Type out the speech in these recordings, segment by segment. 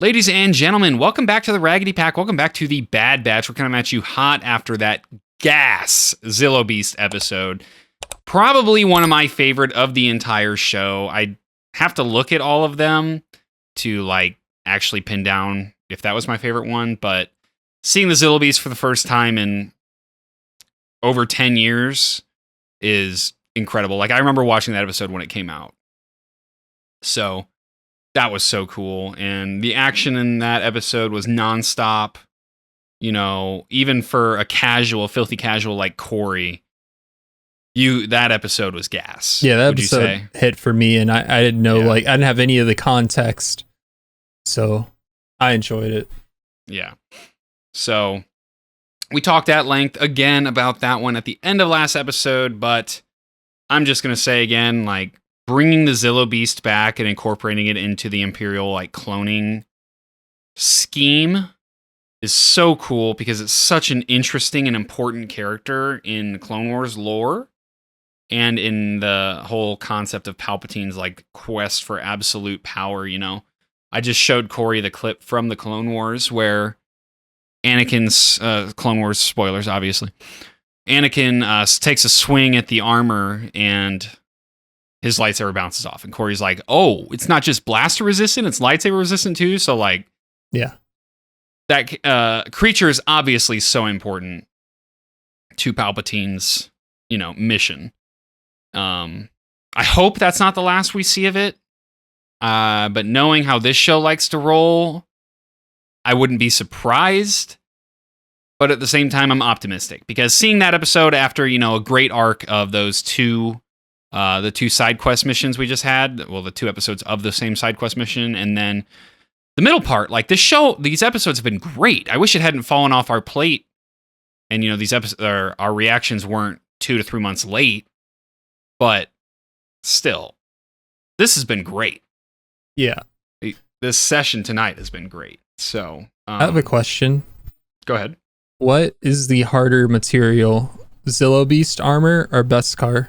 Ladies and gentlemen, welcome back to the Raggedy Pack. Welcome back to the Bad Batch. We're coming at you hot after that gas Zillow Beast episode. Probably one of my favorite of the entire show. I have to look at all of them to actually pin down if that was my favorite one. But seeing the Zillow Beast for the first time in over 10 years is incredible. I remember watching that episode when it came out. So that was so cool. And the action in that episode was nonstop. Even for a filthy casual like Corey, that episode was gas. Yeah, that episode hit for me, and I didn't know, I didn't have any of the context, so I enjoyed it. Yeah. So we talked at length again about that one at the end of last episode, but I'm just going to say again, bringing the Zillow Beast back and incorporating it into the Imperial cloning scheme is so cool because it's such an interesting and important character in Clone Wars lore and in the whole concept of Palpatine's quest for absolute power. I just showed Corey the clip from the Clone Wars where Anakin's Clone Wars spoilers, obviously. Anakin takes a swing at the armor and his lightsaber bounces off, and Corey's like, "Oh, it's not just blaster resistant; it's lightsaber resistant too." So, yeah, that creature is obviously so important to Palpatine's, mission. I hope that's not the last we see of it. But knowing how this show likes to roll, I wouldn't be surprised. But at the same time, I'm optimistic because seeing that episode after a great arc of those the two side quest missions we just had, the two episodes of the same side quest mission, and then the middle part, these episodes have been great. I wish it hadn't fallen off our plate, and these episodes, our reactions weren't 2 to 3 months late, but still, this has been great. Yeah, this session tonight has been great. So I have a question. Go ahead. What is the harder material, Zillow Beast armor or Beskar?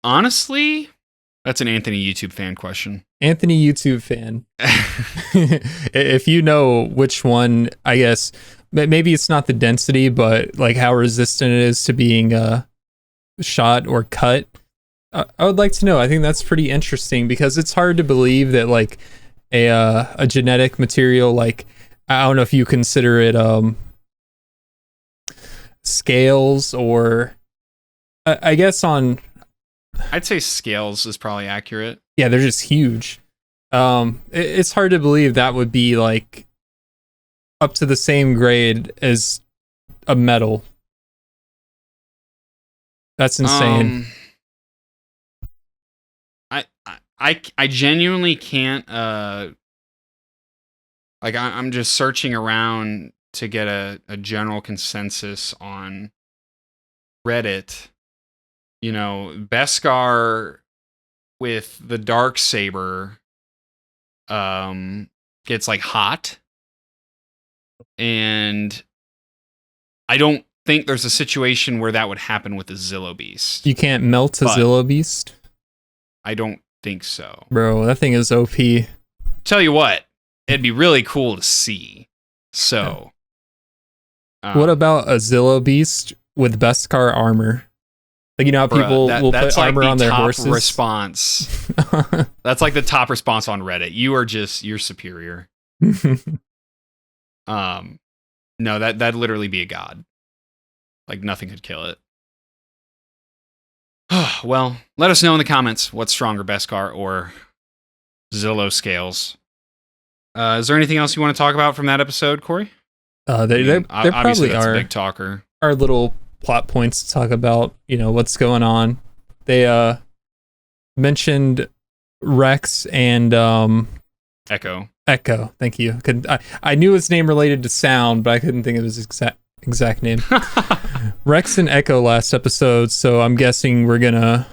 Honestly, that's an Anthony YouTube fan question. Anthony YouTube fan. If you know which one, I guess, maybe it's not the density, but how resistant it is to being shot or cut. I would like to know. I think that's pretty interesting because it's hard to believe that a genetic material, I don't know if you consider it scales or I guess I'd say scales is probably accurate. Yeah, they're just huge. It's hard to believe that would be up to the same grade as a metal. That's insane. I genuinely can't. I'm just searching around to get a general consensus on Reddit. Beskar with the Darksaber gets hot, and I don't think there's a situation where that would happen with the Zillow Beast. You can't melt a Zillow Beast? I don't think so. Bro, that thing is OP. Tell you what, it'd be really cool to see. So, what about a Zillow Beast with Beskar armor? How people will put armor on their horses? Response. That's the top response on Reddit. You're superior. No, that'd literally be a god. Nothing could kill it. Well, let us know in the comments what's stronger, Beskar or Zillow scales. Is there anything else you want to talk about from that episode, Corey? There probably that's are a big talker. Our little plot points to talk about, what's going on. They mentioned Rex and Echo. Thank you. I knew his name related to sound, but I couldn't think of his exact name. Rex and Echo last episode, so I'm guessing we're gonna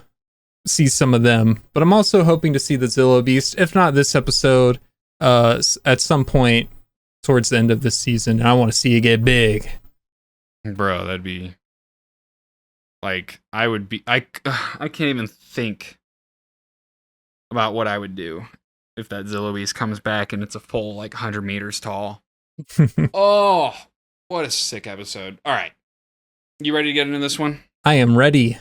see some of them. But I'm also hoping to see the Zillow Beast, if not this episode, at some point towards the end of this season. And I want to see it get big. Bro, that'd be I can't even think about what I would do if that Zillow Beast comes back and it's a full, like, 100 meters tall. Oh, what a sick episode. All right. You ready to get into this one? I am ready.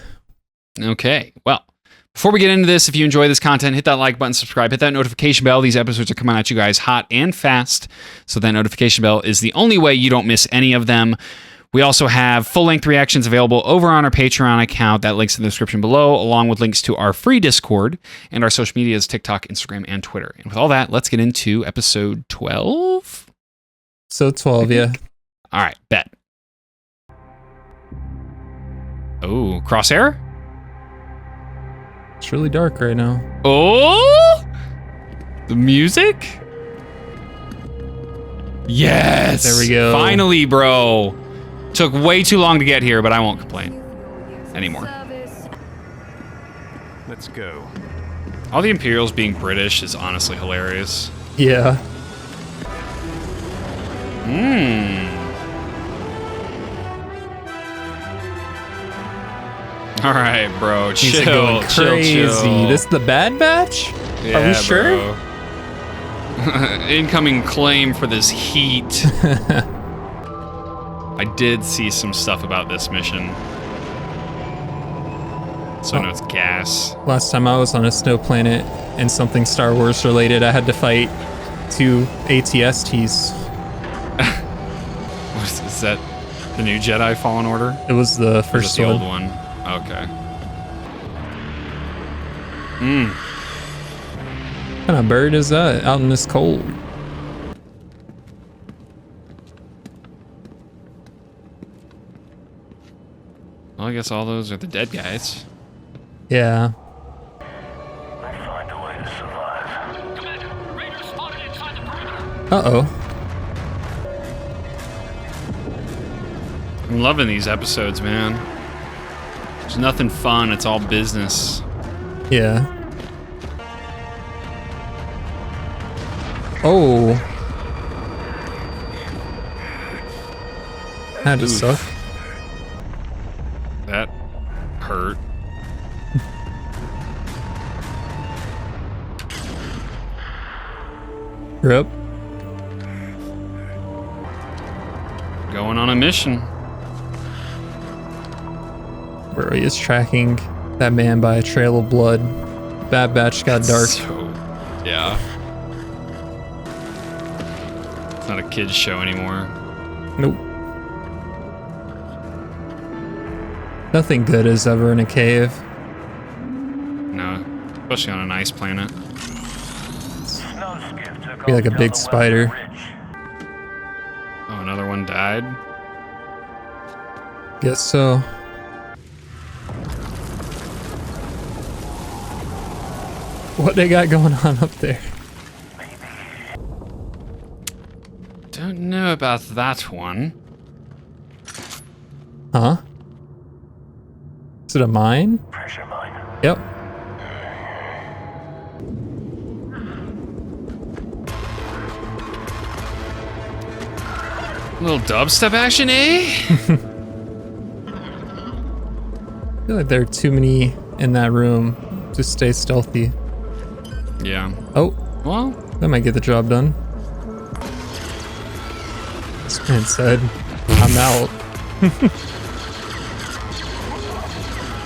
Okay. Well, before we get into this, if you enjoy this content, hit that like button, subscribe, hit that notification bell. These episodes are coming at you guys hot and fast. So that notification bell is the only way you don't miss any of them. We also have full-length reactions available over on our Patreon account. That link's in the description below, along with links to our free Discord and our social medias, TikTok, Instagram, and Twitter. And with all that, let's get into episode 12. So 12, yeah. All right, bet. Oh, crosshair? It's really dark right now. Oh! The music? Yes! There we go. Finally, bro. Took way too long to get here, but I won't complain anymore. Let's go. All the Imperials being British is honestly hilarious. Yeah. All right, bro. He's Chill, going crazy. chill. This the Bad Batch? Yeah, Are we sure? bro. Incoming claim for this heat. I did see some stuff about this mission. So I know it's gas. Last time I was on a snow planet and something Star Wars related, I had to fight 2 ATSTs. Is that the new Jedi Fallen Order? It was the Or first just the one. old one? Okay. What kind of bird is that out in this cold? Well, I guess all those are the dead guys. Yeah. Find a way to survive. Commander, Raiders spotted inside the perimeter. Uh-oh. I'm loving these episodes, man. There's nothing fun. It's all business. Yeah. Oh. That just Oof. suck. That hurt. Yep. Going on a mission. Bro, he is tracking that man by a trail of blood. Bad Batch got dark. So, yeah. It's not a kid's show anymore. Nope. Nothing good is ever in a cave. No, especially on an ice planet. Be like a big spider. Oh, another one died. Guess so. What they got going on up there? Don't know about that one. Huh? Is it a mine? Pressure mine. Yep. Little dubstep action, eh? I feel like there are too many in that room to stay stealthy. Yeah. Oh, Well, that might get the job done. This man said, I'm out.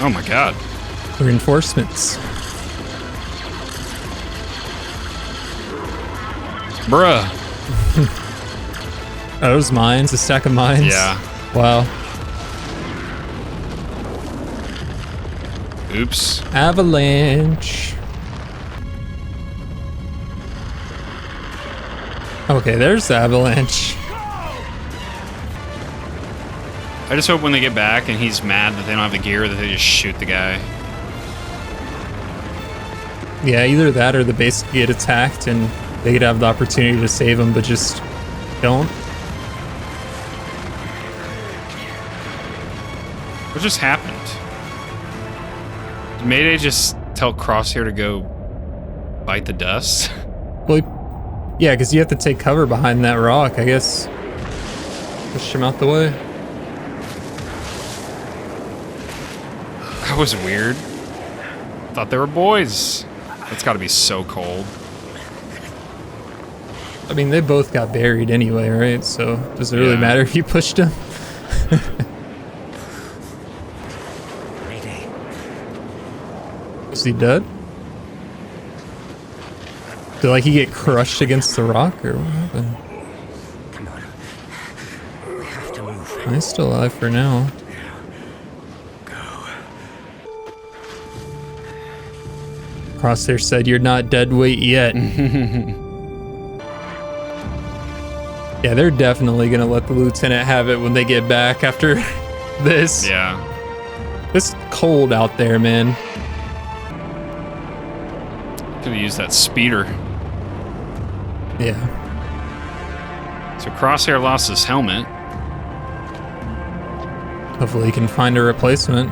oh my god. Reinforcements. Bruh. Are those mines? A stack of mines? Yeah. Wow. Oops. Avalanche. Okay, there's the avalanche. I just hope when they get back and he's mad that they don't have the gear that they just shoot the guy. Yeah, either that or the base could get attacked and they could have the opportunity to save him, but just don't. What just happened? Did Mayday just tell Crosshair to go bite the dust? Well, yeah, because you have to take cover behind that rock, I guess. Push him out the way. That was weird. Thought they were boys. That's got to be so cold. I mean, they both got buried anyway, right? So does it really Yeah. matter if you pushed him? Mayday. Is he dead? Did like he get crushed against the rock or what happened? Come on. We have to move. He's still alive for now. Crosshair said, "You're not dead weight yet." Yeah, they're definitely gonna let the lieutenant have it when they get back after this. Yeah. It's cold out there, man. Could have used that speeder. Yeah. So Crosshair lost his helmet. Hopefully he can find a replacement.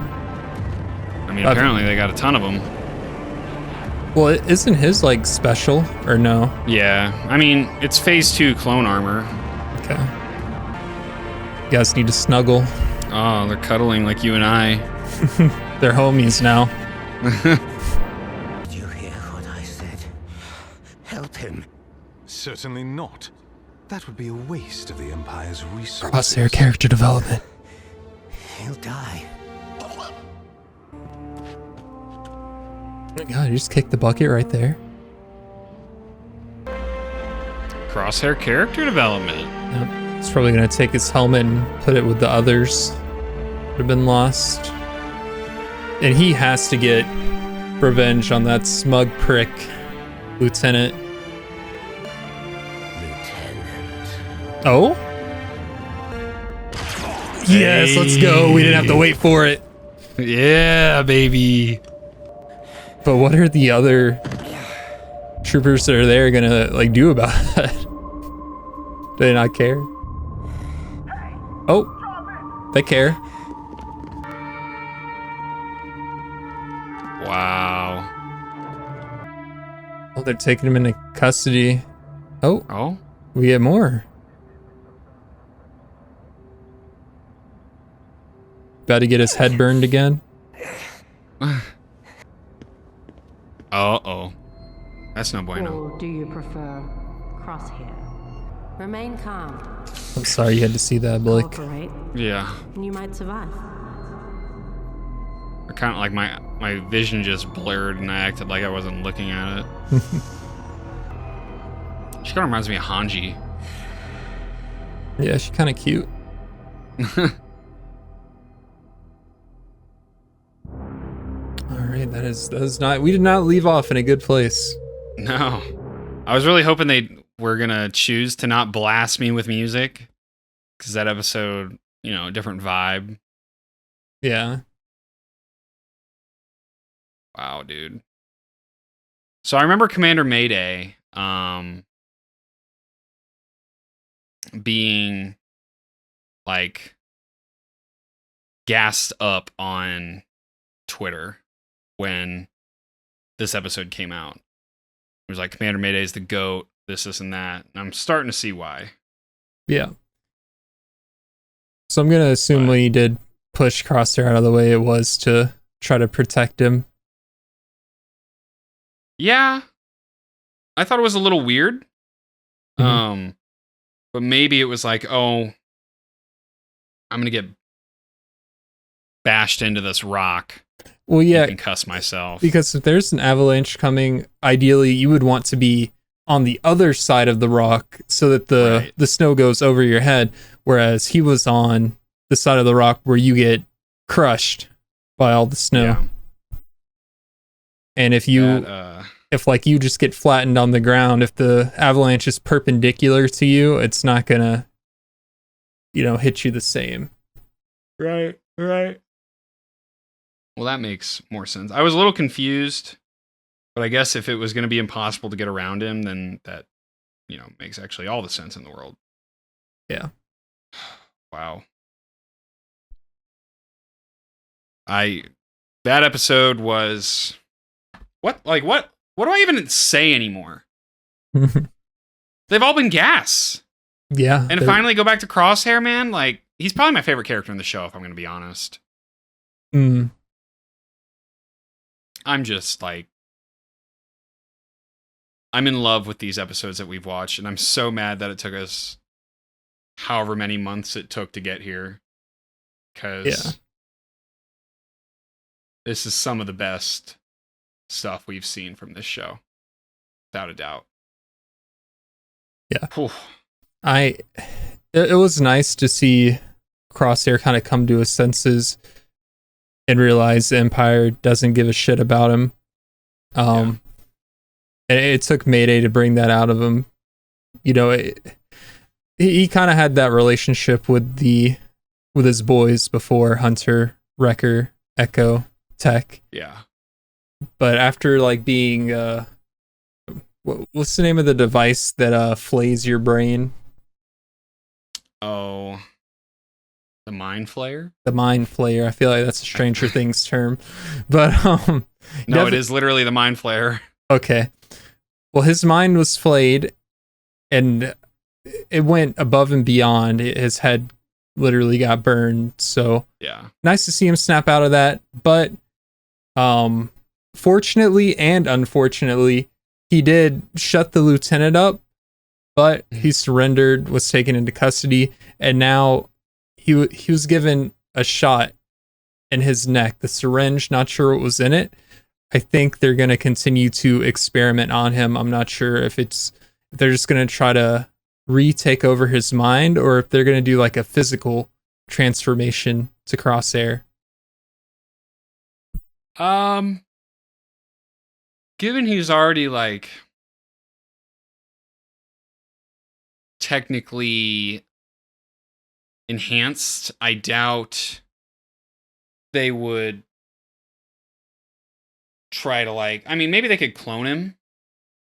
I mean, apparently they got a ton of them. Well, isn't his like special or no? Yeah. I mean, it's phase 2 clone armor. Okay. You guys need to snuggle. Oh, they're cuddling like you and I. They're homies now. Did you hear what I said? Help him. Certainly not. That would be a waste of the Empire's resources. Crosshair character development. He'll die. Oh my god, you just kicked the bucket right there. Crosshair character development. Yep. He's probably gonna take his helmet and put it with the others that have been lost. And he has to get revenge on that smug prick, Lieutenant. Lieutenant. Oh? Yes, let's go. We didn't have to wait for it. Yeah, baby. But what are the other troopers that are there gonna like do about that? Do they not care? Oh, they care. Wow. Oh, they're taking him into custody. Oh, Oh? we get more. About to get his head burned again. Uh-oh. That's no bueno. Or do you prefer crosshair? Remain calm. I'm sorry you had to see that, Blake. Cooperate, Yeah. and you might survive. I kind of like my vision just blurred and I acted like I wasn't looking at it. She kind of reminds me of Hanji. Yeah, she's kind of cute. All right, that is not. We did not leave off in a good place. No. I was really hoping they were going to choose to not blast me with music. Because that episode, different vibe. Yeah. Wow, dude. So I remember Commander Mayday being like gassed up on Twitter when this episode came out. It was like Commander Mayday's the GOAT, this and that. And I'm starting to see why. Yeah. So I'm gonna assume when he did push Crosshair out of the way, it was to try to protect him. Yeah. I thought it was a little weird. Mhm. But maybe it was like, oh, I'm gonna get bashed into this rock. Well, yeah, And concuss myself. because if there's an avalanche coming, ideally you would want to be on the other side of the rock so that the snow goes over your head, whereas he was on the side of the rock where you get crushed by all the snow. Yeah. And if if like you just get flattened on the ground, if the avalanche is perpendicular to you, it's not gonna, hit you the same. Right. Well, that makes more sense. I was a little confused, but I guess if it was going to be impossible to get around him, then that, makes actually all the sense in the world. Yeah. Wow. That episode was what do I even say anymore? They've all been gas. Yeah. And to finally go back to Crosshair, man, like he's probably my favorite character in the show, if I'm going to be honest. Mm. I'm just like I'm in love with these episodes that we've watched, and I'm so mad that it took us however many months it took to get here. Because this is some of the best stuff we've seen from this show, without a doubt. Yeah. Whew. It was nice to see Crosshair kind of come to his senses and realize the Empire doesn't give a shit about him. And it took Mayday to bring that out of him. You know, he kind of had that relationship with his boys before: Hunter, Wrecker, Echo, Tech. Yeah. But after like being what's the name of the device that flays your brain? Oh, the Mind Flayer? The Mind Flayer. I feel like that's a Stranger Things term. But no, it is literally the Mind Flayer. Okay. Well, his mind was flayed and it went above and beyond. His head literally got burned. So yeah, nice to see him snap out of that. But fortunately and unfortunately, he did shut the lieutenant up, but he surrendered, was taken into custody, and now he was given a shot in his neck. The syringe, not sure what was in it. I think they're going to continue to experiment on him. I'm not sure if they're just going to try to retake over his mind, or if they're going to do like a physical transformation to Crosshair. Given he's already like technically enhanced, I doubt they would try to like, I mean, maybe they could clone him.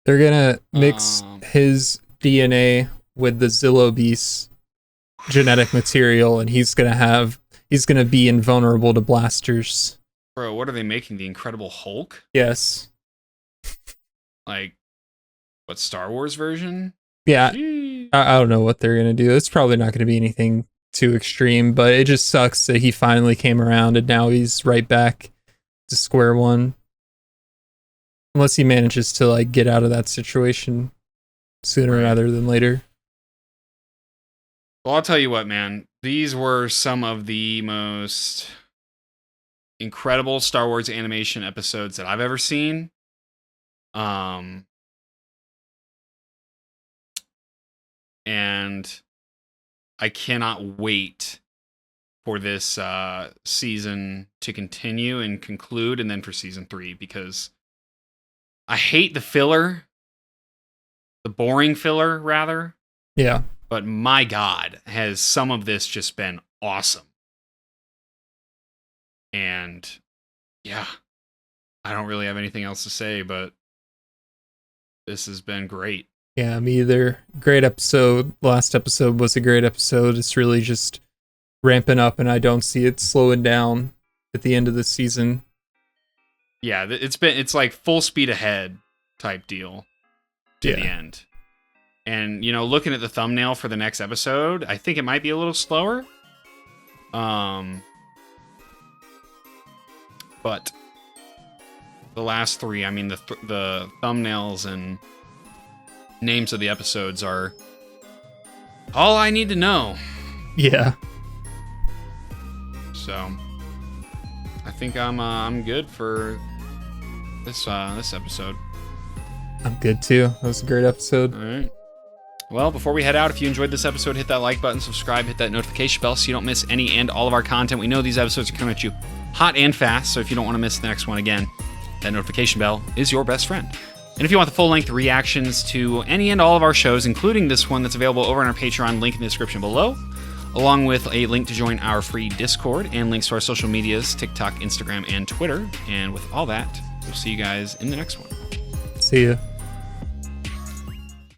They're gonna mix his DNA with the Zillo Beast's genetic material, and he's gonna be invulnerable to blasters. Bro, what are they making? The Incredible Hulk? Yes. Like, what, Star Wars version? Yeah. Jeez. I don't know what they're gonna do. It's probably not gonna be anything too extreme, but it just sucks that he finally came around and now he's right back to square one. Unless he manages to like get out of that situation sooner rather than later. Well, I'll tell you what, man. These were some of the most incredible Star Wars animation episodes that I've ever seen. And I cannot wait for this season to continue and conclude, and then for season 3, because I hate the filler, the boring filler, rather. Yeah. But my God, has some of this just been awesome. And yeah, I don't really have anything else to say, but this has been great. Yeah, me either. Great episode. Last episode was a great episode. It's really just ramping up, and I don't see it slowing down at the end of the season. Yeah, it's like full speed ahead type deal to the end. And, you know, looking at the thumbnail for the next episode, I think it might be a little slower. But the last 3, I mean, the thumbnails and names of the episodes are all I need to know. Yeah. So I think I'm good for this episode. I'm good too. That was a great episode. All right. Well, before we head out, if you enjoyed this episode, hit that like button, subscribe, hit that notification bell so you don't miss any and all of our content. We know these episodes are coming at you hot and fast, so if you don't want to miss the next one again, that notification bell is your best friend. And if you want the full-length reactions to any and all of our shows, including this one that's available over on our Patreon, link in the description below, along with a link to join our free Discord and links to our social medias, TikTok, Instagram, and Twitter. And with all that, we'll see you guys in the next one. See ya.